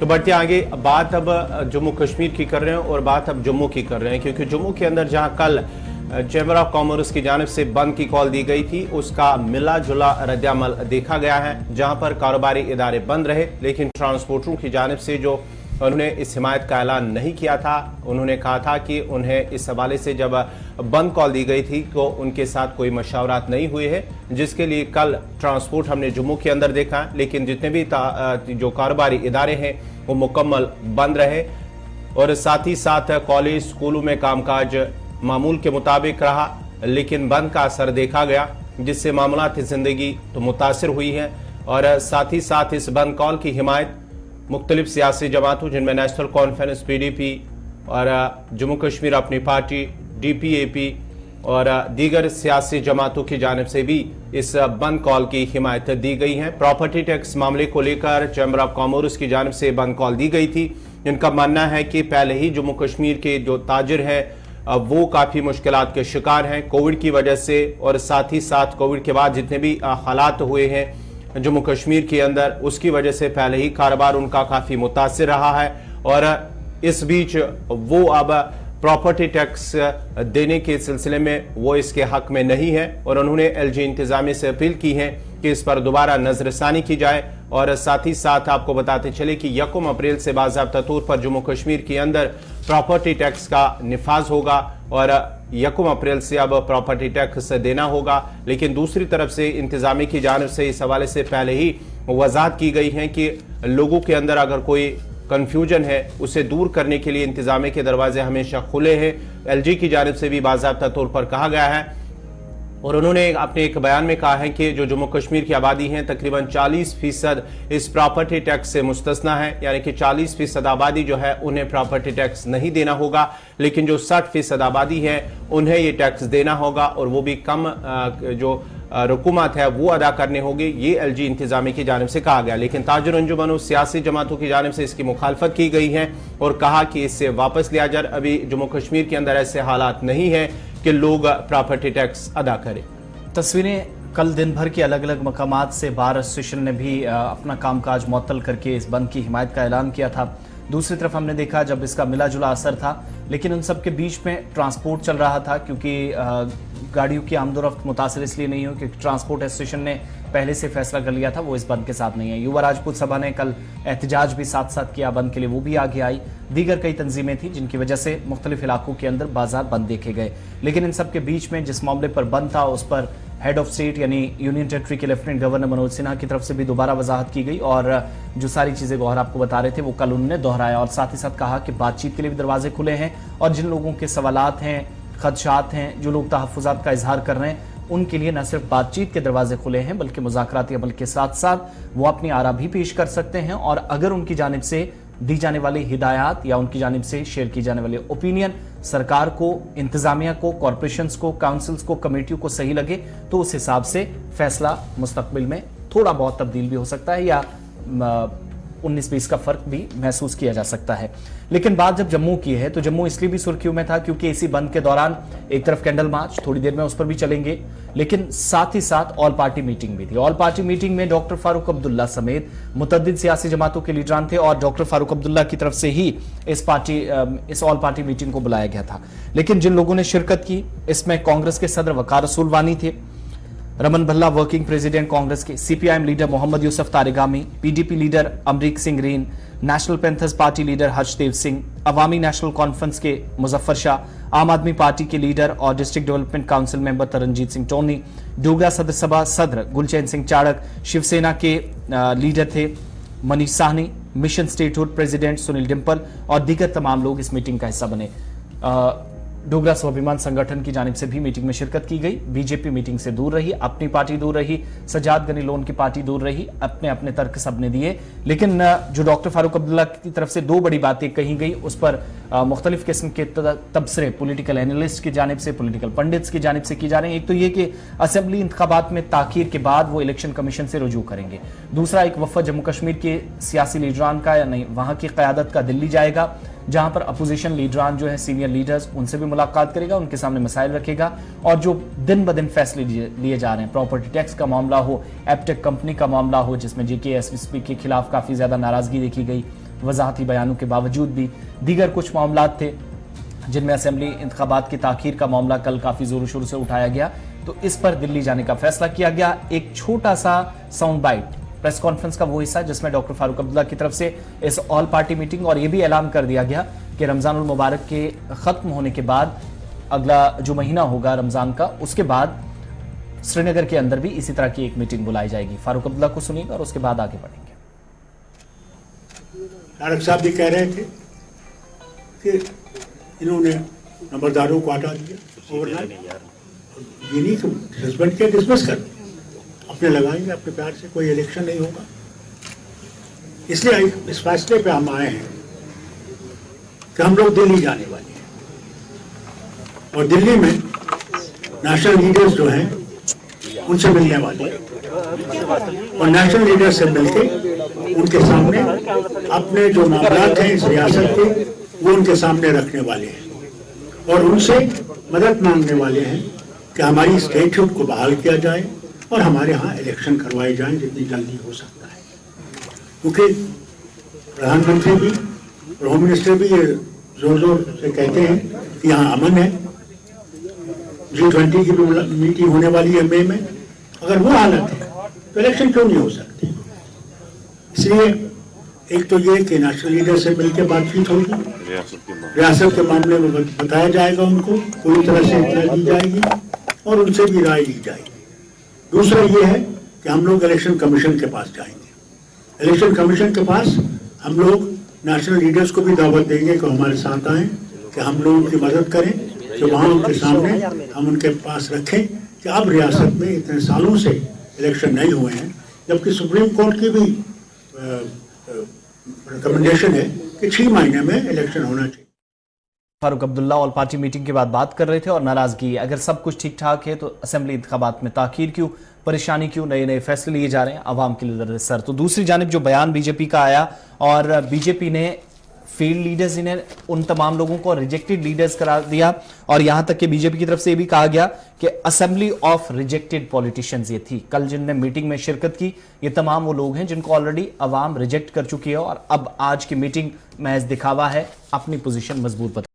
तो बढ़ते आगे, बात अब जम्मू कश्मीर की कर रहे हैं और बात अब जम्मू की कर रहे हैं, क्योंकि जम्मू के अंदर जहां कल चैम्बर ऑफ कॉमर्स की जानिब से बंद की कॉल दी गई थी, उसका मिला जुला रद्दअमल देखा गया है। जहां पर कारोबारी इदारे बंद रहे, लेकिन ट्रांसपोर्टरों की जानिब से जो उन्होंने इस हिमायत का ऐलान नहीं किया था, उन्होंने कहा था कि उन्हें इस हवाले से जब बंद कॉल दी गई थी तो उनके साथ कोई मशावरात नहीं हुए हैं, जिसके लिए कल ट्रांसपोर्ट हमने जम्मू के अंदर देखा। लेकिन जितने भी जो कारोबारी इदारे हैं वो मुकम्मल बंद रहे और साथ ही साथ कॉलेज स्कूलों में कामकाज मामूल के मुताबिक रहा, लेकिन बंद का असर देखा गया, जिससे मामलाती जिंदगी तो मुतासर हुई है। और साथ ही साथ इस बंद कॉल की हिमायत मुख्तलिफ सियासी जमातों, जिनमें नेशनल कॉन्फ्रेंस PDP और जम्मू कश्मीर अपनी पार्टी DPAP और दीगर सियासी जमातों की जानिब से भी इस बंद कॉल की हिमायत दी गई है। प्रॉपर्टी टैक्स मामले को लेकर चैम्बर ऑफ कॉमर्स की जानिब से बंद कॉल दी गई थी। इनका मानना है कि पहले ही जम्मू कश्मीर के जो ताजिर हैं वो काफ़ी मुश्किलात के शिकार हैं कोविड की वजह से, और साथ ही साथ कोविड के बाद जितने भी हालात हुए हैं जम्मू कश्मीर के अंदर, उसकी वजह से पहले ही कारोबार उनका काफ़ी मुतासिर रहा है। और इस बीच वो अब प्रॉपर्टी टैक्स देने के सिलसिले में वो इसके हक में नहीं है, और उन्होंने LG इंतजामिया से अपील की है कि इस पर दोबारा नजरसानी की जाए। और साथ ही साथ आपको बताते चले कि 1 अप्रैल से बाज़ाब्ता तौर पर जम्मू कश्मीर के अंदर प्रॉपर्टी टैक्स का निफाज होगा और 1 अप्रैल से अब प्रॉपर्टी टैक्स देना होगा। लेकिन दूसरी तरफ से इंतजामिया की जानिब से इस हवाले से पहले ही वजाहत की गई है कि लोगों के अंदर अगर कोई कंफ्यूजन है उसे दूर करने के लिए इंतजामिया के दरवाजे हमेशा खुले हैं। LG की जानिब से भी बाज़ाब्ता तौर पर कहा गया है, और उन्होंने अपने एक बयान में कहा है कि जो जम्मू कश्मीर की आबादी है तकरीबन 40% इस प्रॉपर्टी टैक्स से मुस्तस्ना है, यानी कि 40% आबादी जो है उन्हें प्रॉपर्टी टैक्स नहीं देना होगा, लेकिन जो 60% आबादी है उन्हें ये टैक्स देना होगा, और वो भी कम जो रकूमत है वो अदा करने होगी। ये LG इंतजामिया की जानिब से कहा गया। लेकिन ताजुर अंजुमन सियासी जमातों की जानिब से इसकी मुखालफत की गई है और कहा कि इससे वापस लिया जाए। अभी जम्मू कश्मीर के अंदर ऐसे हालात नहीं है कि लोग प्रॉपर्टी टैक्स अदा करें। तस्वीरें कल दिन भर की अलग अलग मकामात से बार एसोसिएशन ने भी अपना कामकाज मुअत्तल करके इस बंद की हिमायत का ऐलान किया था। दूसरी तरफ हमने देखा जब इसका मिला जुला असर था, लेकिन उन सब के बीच में ट्रांसपोर्ट चल रहा था, क्योंकि गाड़ियों की आमदोरफ्त मुतासर इसलिए नहीं हुई क्योंकि ट्रांसपोर्ट एसोसिएशन ने पहले से फैसला कर लिया था वो इस बंद के साथ नहीं है। युवा राजपूत सभा ने कल एहतजाज भी साथ साथ किया बंद के लिए, वो भी आगे आई। दीगर कई तंजीमें थी जिनकी वजह से मुख्तलिफ इलाकों के अंदर बाजार बंद देखे गए। लेकिन इन सब के बीच में जिस मामले पर बंद था उस पर हेड ऑफ स्टेट यानी यूनियन टेरिटरी के लेफ्टिनेंट गवर्नर मनोज सिन्हा की तरफ से भी दोबारा वजाहत की गई, और जो सारी चीजें गौहर आपको बता रहे थे वो कल उन्होंने दोहराया, और साथ ही साथ कहा कि बातचीत के लिए भी दरवाजे खुले हैं, और जिन लोगों के सवालात हैं, खदशात हैं, जो लोग तहफ़्फ़ुज़ात का इजहार कर रहे हैं, उनके लिए न सिर्फ बातचीत के दरवाजे खुले हैं बल्कि मुज़ाकराती अमल के साथ साथ वो अपनी आरा भी पेश कर सकते हैं। और अगर उनकी जानिब से दी जाने वाली हिदायत या उनकी जानिब से शेयर की जाने वाली ओपिनियन सरकार को, इंतजामिया को, कॉरपोरेशंस को, काउंसिल्स को, कमेटियों को सही लगे तो उस हिसाब से फैसला मुस्तकबिल में थोड़ा बहुत तब्दील भी हो सकता है, या 19-20 का फर्क भी महसूस किया जा सकता है। लेकिन बात जब जम्मू की है तो जम्मू इसलिए भी सुर्खियों में था क्योंकि इसी बंद के दौरान एक तरफ कैंडल मार्च, थोड़ी देर में उस पर भी चलेंगे, लेकिन साथ ही साथ ऑल पार्टी मीटिंग भी थी। ऑल पार्टी मीटिंग में डॉक्टर फारूक अब्दुल्ला समेत मुतअद्दिद सियासी जमातों के लीडरान थे, और डॉक्टर फारूक अब्दुल्ला की तरफ से ही इस ऑल पार्टी मीटिंग को बुलाया गया था। लेकिन जिन लोगों ने शिरकत की इसमें कांग्रेस के सदर वकार रसूल वानी थे, रमन भल्ला वर्किंग प्रेसिडेंट कांग्रेस के, CPIM leader Mohammad Yusuf Tarigami, PDP leader Amrik Singh Reen, National Panthers Party leader Harshdev Singh, Awami National Conference के मुजफ्फर शाह, आम आदमी पार्टी के लीडर और district development council member Taranjit Singh Tony, Dogra Sadar Sabha सदर गुलचैन सिंह चाड़क, शिवसेना के लीडर थे Manish Sahni, mission statehood president Sunil Dimple और दीगर तमाम लोग इस मीटिंग का हिस्सा बने। डोगरा स्वाभिमान संगठन की जानिब से भी मीटिंग में शिरकत की गई। बीजेपी मीटिंग से दूर रही, अपनी पार्टी दूर रही, सजाद गनी लोन की पार्टी दूर रही, अपने अपने तर्क सबने दिए। लेकिन जो डॉक्टर फारूक अब्दुल्ला की तरफ से दो बड़ी बातें कही गई उस पर मुख्तलिफ किस्म के तबसरे पॉलिटिकल एनालिस्ट की जानिब से, पॉलिटिकल पंडित्स की जानिब से की जा रहे हैं। एक तो ये कि असेंबली इंतखाबात में ताखीर के बाद वो इलेक्शन कमीशन से रुजू करेंगे। दूसरा, एक वफद जम्मू कश्मीर के सियासी लीडरान का या नहीं वहां की क़यादत का दिल्ली जाएगा, जहां पर अपोजिशन लीडरान जो है सीनियर लीडर्स उनसे भी मुलाकात करेगा, उनके सामने मसाइल रखेगा और जो दिन ब दिन फैसले लिए जा रहे हैं, प्रॉपर्टी टैक्स का मामला हो, एपटेक कंपनी का मामला हो जिसमें JKSSP के खिलाफ काफी ज्यादा नाराजगी देखी गई, वजाहती बयानों के बावजूद भी दीगर कुछ मामलात थे जिनमें असेंबली इंतखाबात की ताखीर का मामला कल काफी जोरों शोरों से उठाया गया, तो इस पर दिल्ली जाने का फैसला किया गया। एक छोटा सा साउंड बाइट प्रेस कॉन्फ्रेंस का वो हिस्सा जिसमें डॉक्टर फारूक अब्दुल्ला की तरफ से इस ऑल पार्टी मीटिंग और ये भी ऐलान कर दिया गया कि रमजानुल मुबारक के खत्म होने के बाद अगला जो महीना होगा रमजान का, उसके बाद श्रीनगर के अंदर भी इसी तरह की एक मीटिंग बुलाई जाएगी। फारूक अब्दुल्ला को सुनिएगा और उसके बाद आगे बढ़ेंगे। तारक साहब भी कह रहे थे कि इन्होंने नंबरदारों को हटा दिया ओवरनाइट, ये नहीं कि हस्बैंड के डिसमिस कर अपने लगाएंगे, अपने प्यार से कोई इलेक्शन नहीं होगा। इसलिए इस फैसले पे हम आए हैं कि हम लोग दिल्ली जाने वाले हैं और दिल्ली में नेशनल लीडर्स जो हैं उनसे मिलने वाले हैं और नेशनल लीडर से मिलके उनके सामने अपने जो मामलात हैं इस रियासत के वो उनके सामने रखने वाले हैं और उनसे मदद मांगने वाले हैं कि हमारी स्टेटहुड को बहाल किया जाए और हमारे यहाँ इलेक्शन करवाए जाएं जितनी जल्दी हो सकता है, क्योंकि प्रधानमंत्री भी और होम मिनिस्टर भी ये जोर जोर से कहते हैं कि यहाँ अमन है। G20 की मीटिंग होने वाली है मई में, अगर वो हालत है तो इलेक्शन क्यों नहीं हो सकती। इसलिए एक तो ये कि नेशनल लीडर से मिलकर बातचीत होगी, रियासत के मामले में बताया जाएगा, उनको पूरी तरह से इत्तला दी जाएगी और उनसे भी राय ली जाएगी। दूसरा ये है कि हम लोग इलेक्शन कमीशन के पास जाएंगे। इलेक्शन कमीशन के पास हम लोग नेशनल लीडर्स को भी दावत देंगे कि हमारे साथ आएं, कि हम लोग उनकी मदद करें, कि वहाँ उनके सामने हम उनके पास रखें कि अब रियासत में इतने सालों से इलेक्शन नहीं हुए हैं, जबकि सुप्रीम कोर्ट की भी रिकमेंडेशन है कि 6 महीने में इलेक्शन होना चाहिए। Farooq Abdullah all party meeting के बाद बात कर रहे थे और नाराजगी, अगर सब कुछ ठीक ठाक है तो असेंबली इंतखाबात में ताखीर क्यों, परेशानी क्यों, नए नए फैसले लिए जा रहे हैं अवाम के लिए सर। तो दूसरी जानिब जो बयान बीजेपी का आया और बीजेपी ने फील्ड लीडर्स इन्हें उन तमाम लोगों को रिजेक्टेड लीडर्स करार दिया और यहां तक कि बीजेपी की तरफ से ये भी कहा गया कि असेंबली ऑफ रिजेक्टेड पॉलिटिशियंस ये थी। कल जिनने मीटिंग में शिरकत की ये तमाम वो लोग हैं जिनको ऑलरेडी अवाम रिजेक्ट कर चुकी है और अब आज की मीटिंग महज दिखावा है, अपनी पोजीशन मजबूत बता